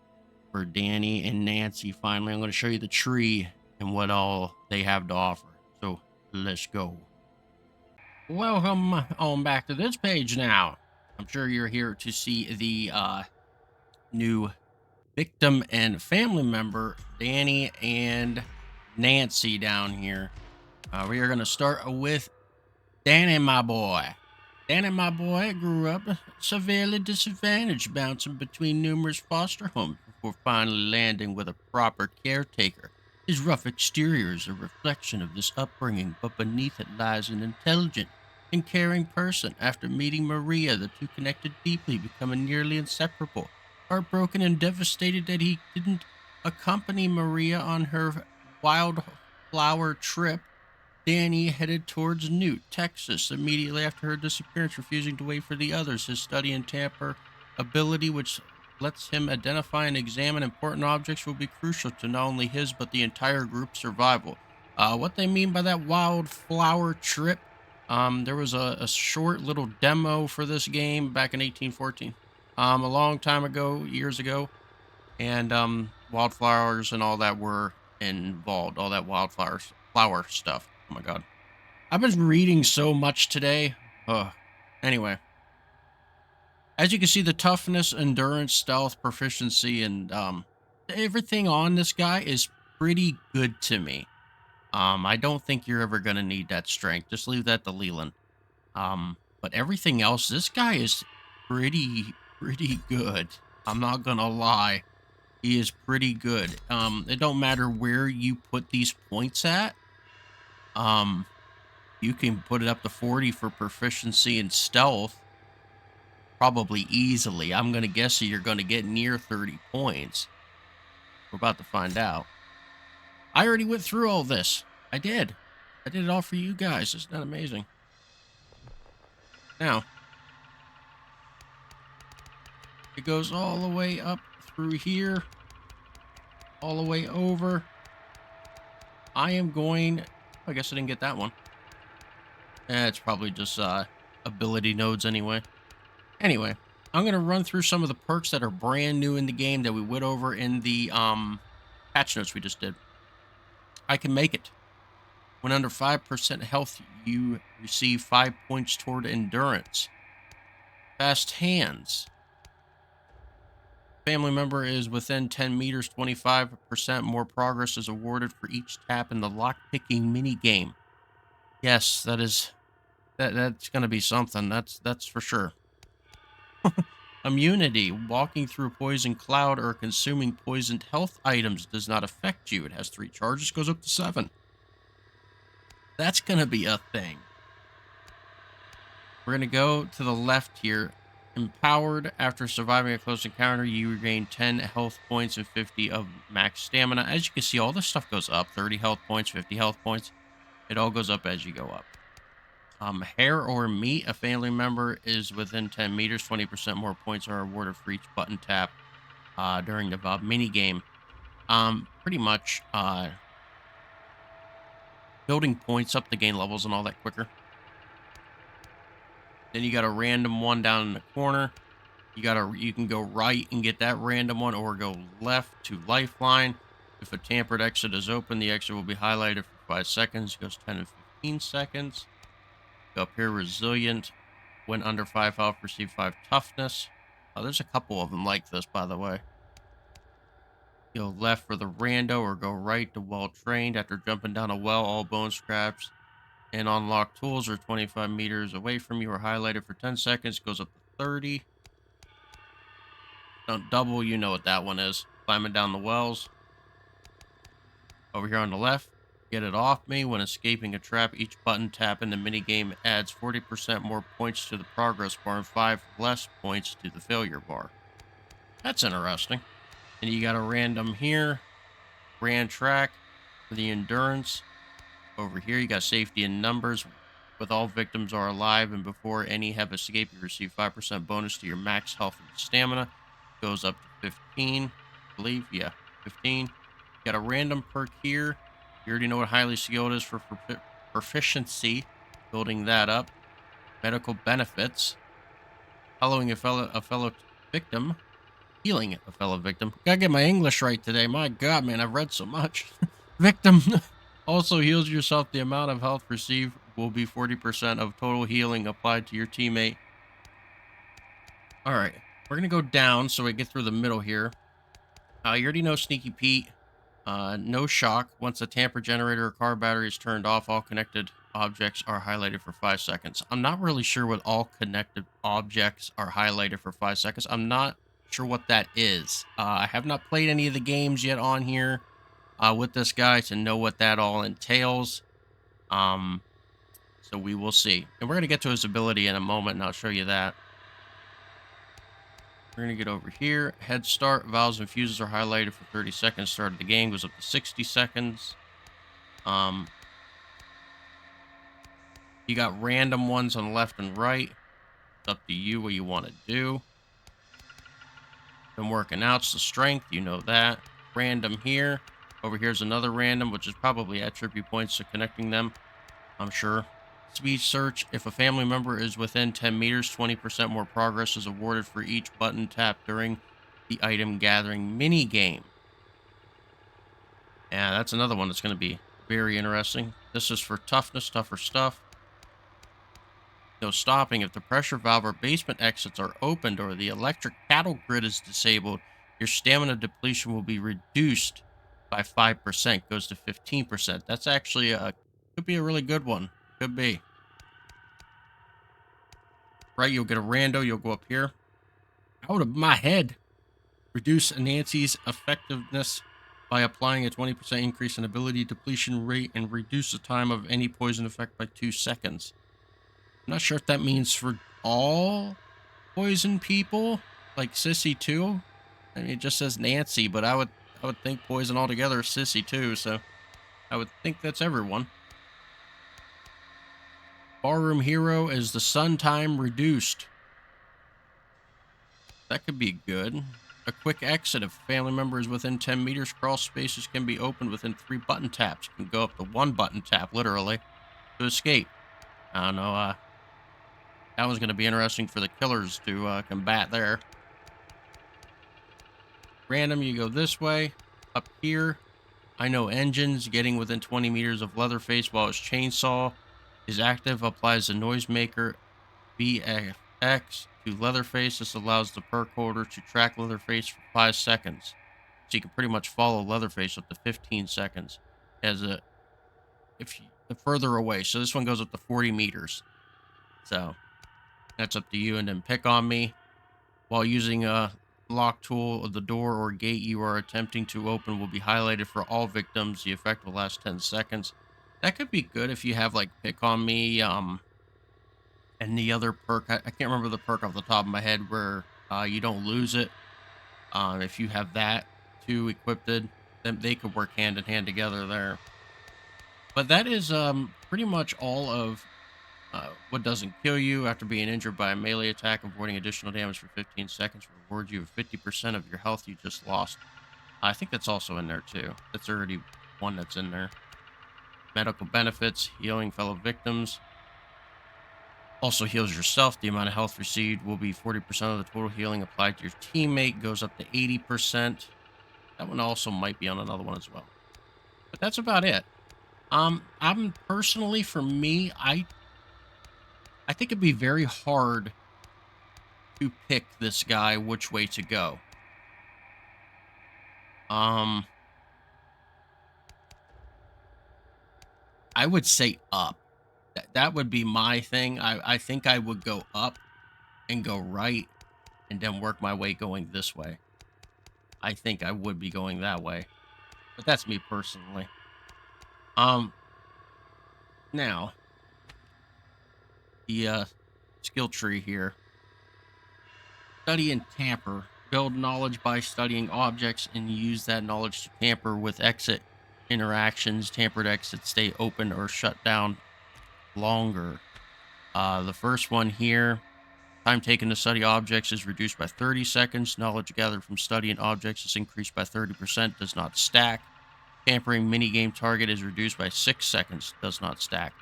for Danny and Nancy. Finally, I'm going to show you the tree and what all they have to offer. So let's go. Welcome on back to this page now. I'm sure you're here to see the new victim and family member, Danny and Nancy down here. We are going to start with Danny, my boy. Danny, my boy, grew up severely disadvantaged, bouncing between numerous foster homes before finally landing with a proper caretaker. His rough exterior is a reflection of this upbringing, but beneath it lies an intelligent and caring person. After meeting Maria, the two connected deeply, becoming nearly inseparable. Heartbroken and devastated that he didn't accompany Maria on her wildflower trip, Danny headed towards Newt, Texas, immediately after her disappearance, refusing to wait for the others. His study and tamper ability, which lets him identify and examine important objects, will be crucial to not only his but the entire group's survival. What they mean by that wildflower trip, there was a short little demo for this game back in 1814, a long time ago, years ago, and wildflowers and all that were involved, all that flower stuff. Oh my God. I've been reading so much today. Anyway. As you can see, the toughness, endurance, stealth, proficiency, and everything on this guy is pretty good to me. I don't think you're ever going to need that strength. Just leave that to Leland. But everything else, this guy is pretty good. I'm not going to lie. He is pretty good. It don't matter where you put these points at. You can put it up to 40 for proficiency and stealth, probably easily. I'm going to guess you're going to get near 30 points. We're about to find out. I already went through all this. I did it all for you guys. Isn't that amazing? Now, it goes all the way up through here, all the way over. I guess I didn't get that one. It's probably just ability nodes anyway. Anyway, I'm going to run through some of the perks that are brand new in the game that we went over in the patch notes we just did. I can make it. When under 5% health, you receive 5 points toward endurance. Fast hands. Family member is within 10 meters, 25% more progress is awarded for each tap in the lock-picking mini game. Yes, that's going to be something. That's for sure. Immunity. Walking through a poison cloud or consuming poisoned health items does not affect you. It has 3 charges, goes up to 7. That's going to be a thing. We're going to go to the left here. Empowered. After surviving a close encounter, you regain 10 health points and 50 of max stamina. As you can see, all this stuff goes up. 30 health points, 50 health points. It all goes up as you go up. Hair or meat. A family member is within 10 meters. 20% more points are awarded for each button tap during the mini game. Pretty much building points up to gain levels and all that quicker. Then you got a random one down in the corner. You can go right and get that random one, or go left to lifeline. If a tampered exit is open, the exit will be highlighted for 5 seconds. It goes 10 and 15 seconds. Go up here, resilient. When under 5 health, receive 5 toughness. There's a couple of them like this, by the way. Go left for the rando, or go right to well trained. After jumping down a well, all bone scraps and unlocked tools are 25 meters away from you, are highlighted for 10 seconds. Goes up to 30. Don't double, you know what that one is. Climbing down the wells. Over here on the left, get it off me. When escaping a trap, each button tap in the minigame adds 40% more points to the progress bar and 5 less points to the failure bar. That's interesting. And you got a random here. Grand track. For the endurance, over here you got safety in numbers. With all victims are alive and before any have escaped, you receive 5% bonus to your max health and stamina. Goes up to 15, I believe. Yeah, 15. Got a random perk here. You already know what highly skilled is for proficiency. Building that up. Medical benefits. Following a fellow victim. Healing a fellow victim. Gotta get my English right today. My God, man, I've read so much. Victim also heals yourself. The amount of health received will be 40% of total healing applied to your teammate. All right, we're gonna go down so we get through the middle here. You already know Sneaky Pete. No shock. Once the tamper generator or car battery is turned off, all connected objects are highlighted for 5 seconds. I'm not really sure what all connected objects are highlighted for 5 seconds. I'm not sure what that is. I have not played any of the games yet on here with this guy to know what that all entails. Um, so we will see. And we're going to get to his ability in a moment, and I'll show you that. We're going to get over here. Head start. Valves and fuses are highlighted for 30 seconds. Start of the game goes up to 60 seconds. You got random ones on left and right. It's up to you what you want to do. Been working out's the strength. You know that. Random here. Over here's another random, which is probably attribute points to connecting them, I'm sure. Speed search. If a family member is within 10 meters, 20% more progress is awarded for each button tapped during the item gathering mini game. Yeah, that's another one that's going to be very interesting. This is for toughness, tougher stuff. No stopping. If the pressure valve or basement exits are opened or the electric cattle grid is disabled, your stamina depletion will be reduced by 5%, goes to 15%. That's actually could be a really good one. Could be. Right, you'll get a rando, you'll go up here. Out of my head. Reduce Nancy's effectiveness by applying a 20% increase in ability depletion rate and reduce the time of any poison effect by 2 seconds. I'm not sure if that means for all poison people, like Sissy too. I mean, it just says Nancy, but I would think poison altogether is Sissy too. So I would think that's everyone. Barroom hero is the sun time reduced. That could be good. A quick exit. If a family member is within 10 meters, crawl spaces can be opened within 3 button taps. You can go up to 1 button tap, literally, to escape. I don't know. That was going to be interesting for the killers to combat there. Random, you go this way. Up here, I know engines. Getting within 20 meters of Leatherface while his chainsaw is active applies the noisemaker VFX to Leatherface. This allows the perk holder to track Leatherface for 5 seconds. So you can pretty much follow Leatherface up to 15 seconds as if you, further away. So this one goes up to 40 meters. So that's up to you. And then pick on me while using a lock tool. The door or gate you are attempting to open will be highlighted for all victims. The effect will last 10 seconds. That could be good if you have like pick on me. And the other perk, I can't remember the perk off the top of my head where you don't lose it. If you have that too equipped, then they could work hand in hand together there. But that is pretty much all of what doesn't kill you after being injured by a melee attack. Avoiding additional damage for 15 seconds rewards you with 50% of your health you just lost. I think that's also in there too. That's already one that's in there. Medical benefits, healing fellow victims. Also heals yourself. The amount of health received will be 40% of the total healing applied to your teammate. Goes up to 80%. That one also might be on another one as well. But that's about it. I'm personally, for me, I think it'd be very hard to pick this guy which way to go. I would say up. That would be my thing. I think I would go up and go right and then work my way going this way. I think I would be going that way. But that's me personally. Now, the skill tree here. Study and tamper. Build knowledge by studying objects and use that knowledge to tamper with exit interactions, tampered exits stay open or shut down longer. The first one here, time taken to study objects is reduced by 30 seconds. Knowledge gathered from studying objects is increased by 30%, does not stack. Tampering minigame target is reduced by 6 seconds, does not stack.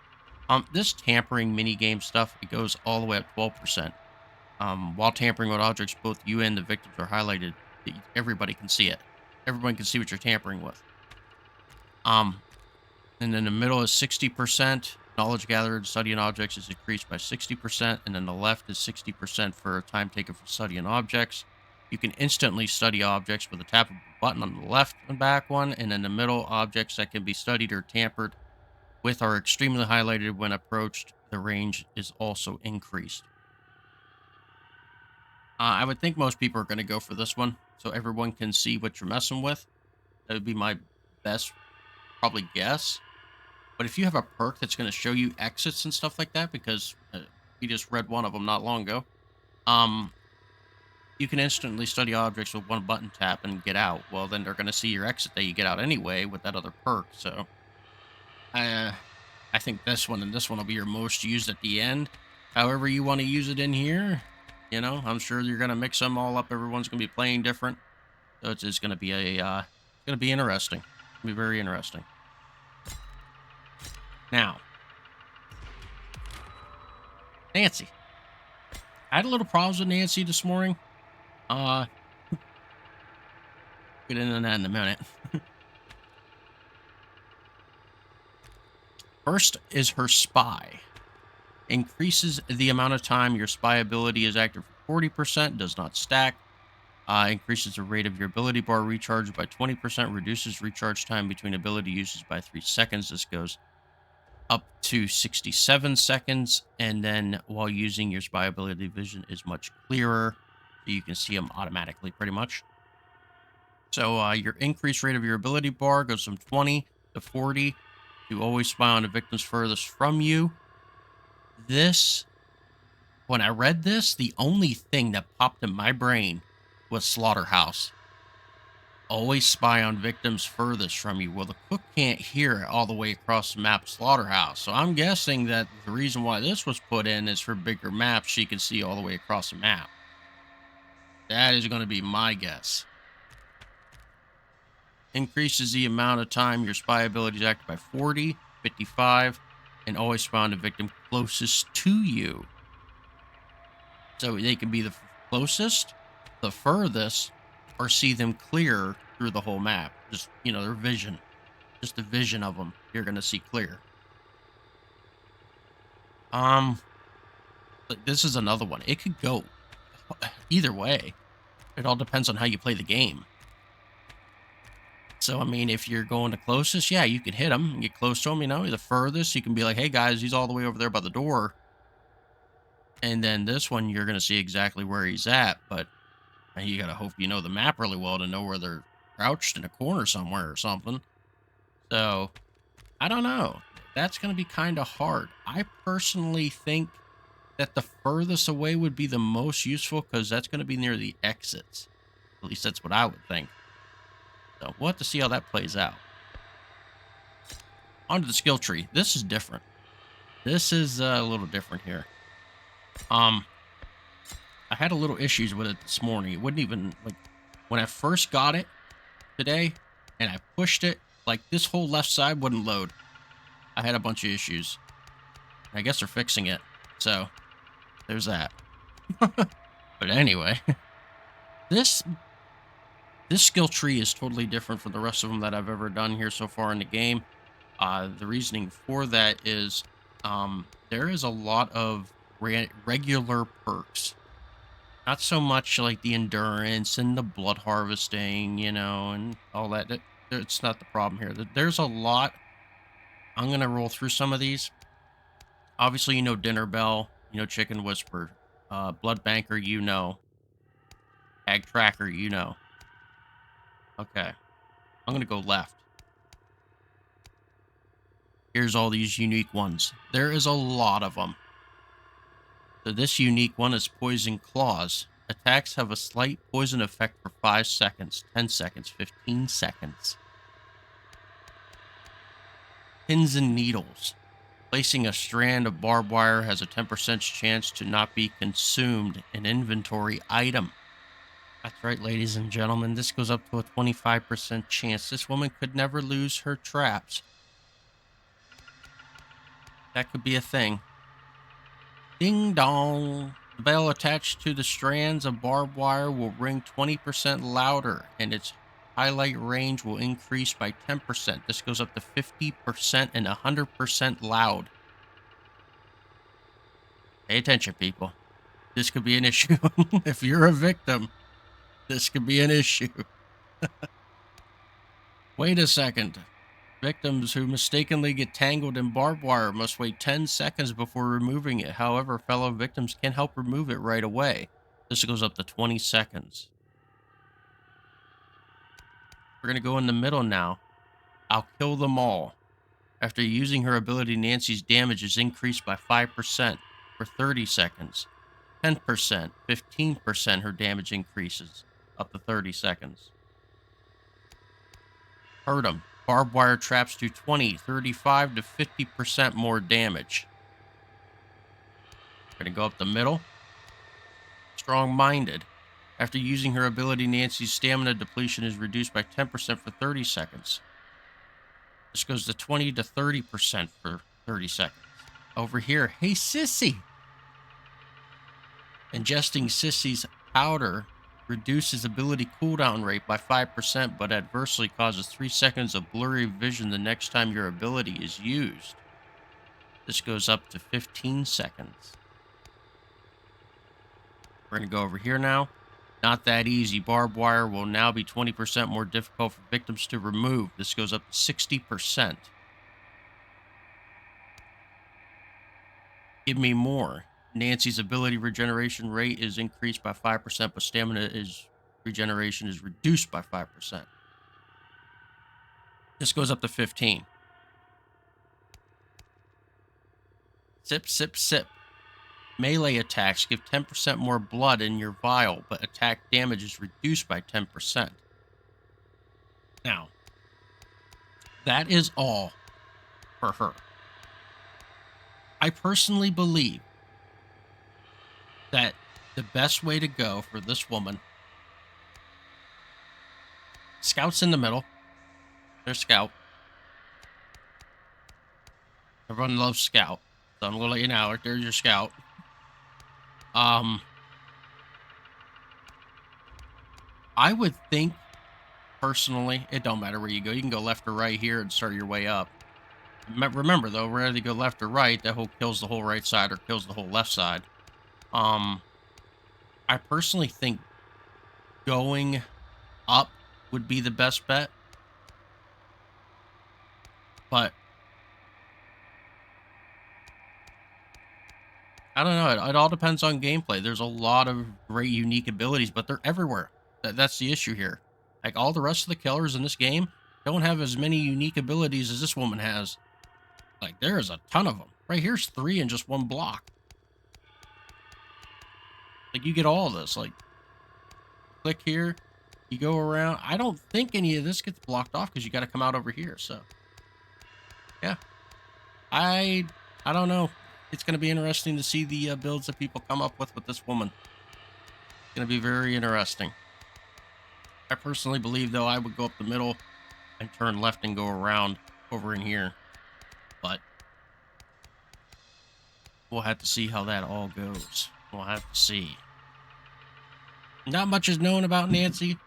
This tampering minigame stuff, it goes all the way up 12%. While tampering with objects, both you and the victims are highlighted. Everybody can see it. Everyone can see what you're tampering with. Um, and in the middle is 60%. Knowledge gathered studying objects is increased by 60%. And then the left is 60% for time taken for studying objects. You can instantly study objects with a tap of a button on the left and back one. And in the middle, objects that can be studied or tampered with are extremely highlighted when approached. The range is also increased. I would think most people are going to go for this one so everyone can see what you're messing with. That would be my best, probably, guess. But if you have a perk that's going to show you exits and stuff like that, because we just read one of them not long ago, um, you can instantly study objects with one button tap and get out. Well, then they're going to see your exit that you get out anyway with that other perk. So uh, I think this one and this one will be your most used at the end. However you want to use it in here, I'm sure you're going to mix them all up. Everyone's going to be playing different. So it's just going to be going to be interesting. It'll be very interesting. Now, Nancy. I had a little problems with Nancy this morning. Get into that in a minute. First is her spy. Increases the amount of time your spy ability is active for 40%, does not stack. Increases the rate of your ability bar recharge by 20%, reduces recharge time between ability uses by 3 seconds. This goes up to 67 seconds, and then while using your spy ability, vision is much clearer, so you can see them automatically pretty much. So your increased rate of your ability bar goes from 20 to 40 to always spy on the victims furthest from you. This, when I read this, the only thing that popped in my brain was slaughterhouse. Always spy on victims furthest from you. Well, the cook can't hear it all the way across the map slaughterhouse. So I'm guessing that the reason why this was put in is for bigger maps. She can see all the way across the map. That is going to be my guess. Increases the amount of time your spy ability is active by 40, 55, and always spy on the victim closest to you. So they can be the closest, the furthest, or see them clear through the whole map. Just, their vision. Just the vision of them, you're going to see clear. But this is another one. It could go either way. It all depends on how you play the game. So, I mean, if you're going the closest, yeah, you can hit him and get close to him, The furthest, you can be like, hey, guys, he's all the way over there by the door. And then this one, you're going to see exactly where he's at, but you got to hope you know the map really well to know where they're crouched in a corner somewhere or something. So, I don't know. That's going to be kind of hard. I personally think that the furthest away would be the most useful because that's going to be near the exits. At least that's what I would think. So, we'll have to see how that plays out. Onto the skill tree. This is different. This is a little different here. I had a little issues with it this morning. It wouldn't even, when I first got it today and I pushed it, this whole left side wouldn't load. I had a bunch of issues. I guess they're fixing it. So, there's that. But anyway, this skill tree is totally different from the rest of them that I've ever done here so far in the game. The reasoning for that is there is a lot of regular perks. Not so much like the endurance and the blood harvesting, and all that. It's not the problem here. There's a lot. I'm going to roll through some of these. Obviously, Dinner Bell, Chicken Whisper, Blood Banker, Ag Tracker, Okay. I'm going to go left. Here's all these unique ones. There is a lot of them. So this unique one is Poison Claws. Attacks have a slight poison effect for 5 seconds, 10 seconds, 15 seconds. pins and needles. Placing a strand of barbed wire has a 10% chance to not be consumed, an inventory item. That's right, ladies and gentlemen. This goes up to a 25% chance. This woman could never lose her traps. That could be a thing. Ding dong. The bell attached to the strands of barbed wire will ring 20% louder, and its highlight range will increase by 10%. This goes up to 50% and 100% loud. Pay attention, people. This could be an issue. If you're a victim, this could be an issue. Wait a second. Victims who mistakenly get tangled in barbed wire must wait 10 seconds before removing it. However, fellow victims can help remove it right away. This goes up to 20 seconds. We're going to go in the middle now. I'll kill them all. After using her ability, Nancy's damage is increased by 5% for 30 seconds. 10%, 15% her damage increases up to 30 seconds. Hurt them. Barbed wire traps do 20, 35 to 50% more damage. We're going to go up the middle. Strong-minded. After using her ability, Nancy's stamina depletion is reduced by 10% for 30 seconds. This goes to 20 to 30% for 30 seconds. Over here, hey, Sissy. Ingesting Sissy's powder reduces ability cooldown rate by 5%, but adversely causes 3 seconds of blurry vision the next time your ability is used. This goes up to 15 seconds. We're going to go over here now. Not that easy. Barbed wire will now be 20% more difficult for victims to remove. This goes up to 60%. Give me more. Nancy's ability regeneration rate is increased by 5%, but stamina regeneration is reduced by 5%. This goes up to 15. Sip, sip, sip. Melee attacks give 10% more blood in your vial, but attack damage is reduced by 10%. Now, that is all for her. I personally believe that the best way to go for this woman, Scout's in the middle. There's Scout. Everyone loves Scout, so I'm gonna let you know. There's your Scout. I would think, personally, it don't matter where you go. You can go left or right here and start your way up. Remember, though, whether you go left or right, that kills the whole right side or kills the whole left side. I personally think going up would be the best bet. But I don't know. It all depends on gameplay. There's a lot of great unique abilities, but they're everywhere. That's the issue here. Like, all the rest of the killers in this game don't have as many unique abilities as this woman has. Like, there is a ton of them. Right here's 3 in just one block. Like, you get all of this. Like, click here, you go around. I don't think any of this gets blocked off because you got to come out over here. So, yeah. I don't know. It's going to be interesting to see the builds that people come up with this woman. It's going to be very interesting. I personally believe, though, I would go up the middle and turn left and go around over in here. But we'll have to see how that all goes. We'll have to see. Not much is known about Nancy,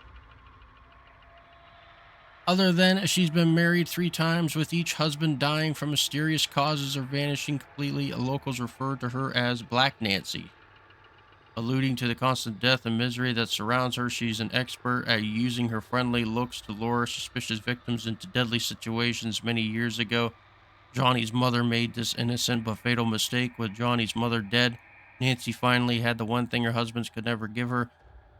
other than she's been married 3 times, with each husband dying from mysterious causes or vanishing completely. Locals refer to her as Black Nancy. Alluding to the constant death and misery that surrounds her, she's an expert at using her friendly looks to lure suspicious victims into deadly situations. Many years ago, Johnny's mother made this innocent but fatal mistake. With Johnny's mother dead, Nancy finally had the one thing her husbands could never give her, a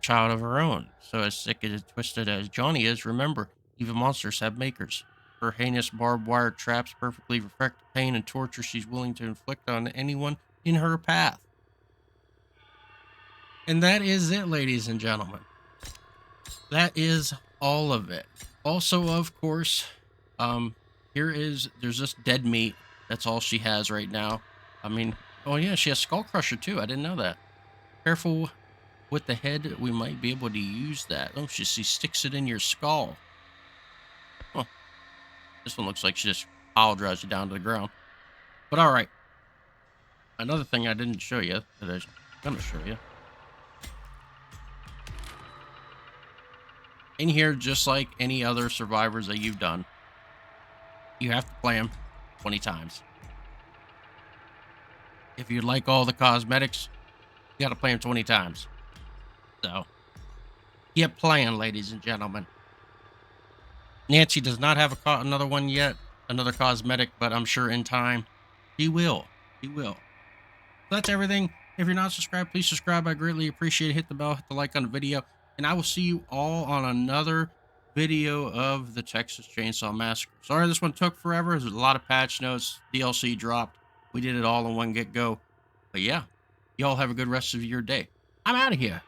child of her own. So as sick and twisted as Johnny is, remember, even monsters have makers. Her heinous barbed wire traps perfectly reflect the pain and torture she's willing to inflict on anyone in her path. And that is it, ladies and gentlemen. That is all of it. Also, of course, There's just dead meat. That's all she has right now. I mean, oh yeah, she has Skull Crusher too. I didn't know that. Careful with the head. We might be able to use that. Oh, she sticks it in your skull. Oh, this one looks like she just pile drives you down to the ground. But all right. Another thing I didn't show you that I'm gonna show you. In here, just like any other survivors that you've done, you have to play them 20 times. If you'd like all the cosmetics, you got to play them 20 times. So, keep playing, ladies and gentlemen. Nancy does not have another one yet, another cosmetic, but I'm sure in time she will. She will. So that's everything. If you're not subscribed, please subscribe. I greatly appreciate it. Hit the bell, hit the like on the video, and I will see you all on another video of the Texas Chainsaw Massacre. Sorry this one took forever. There's a lot of patch notes. DLC dropped. We did it all in one get-go. But yeah, y'all have a good rest of your day. I'm out of here.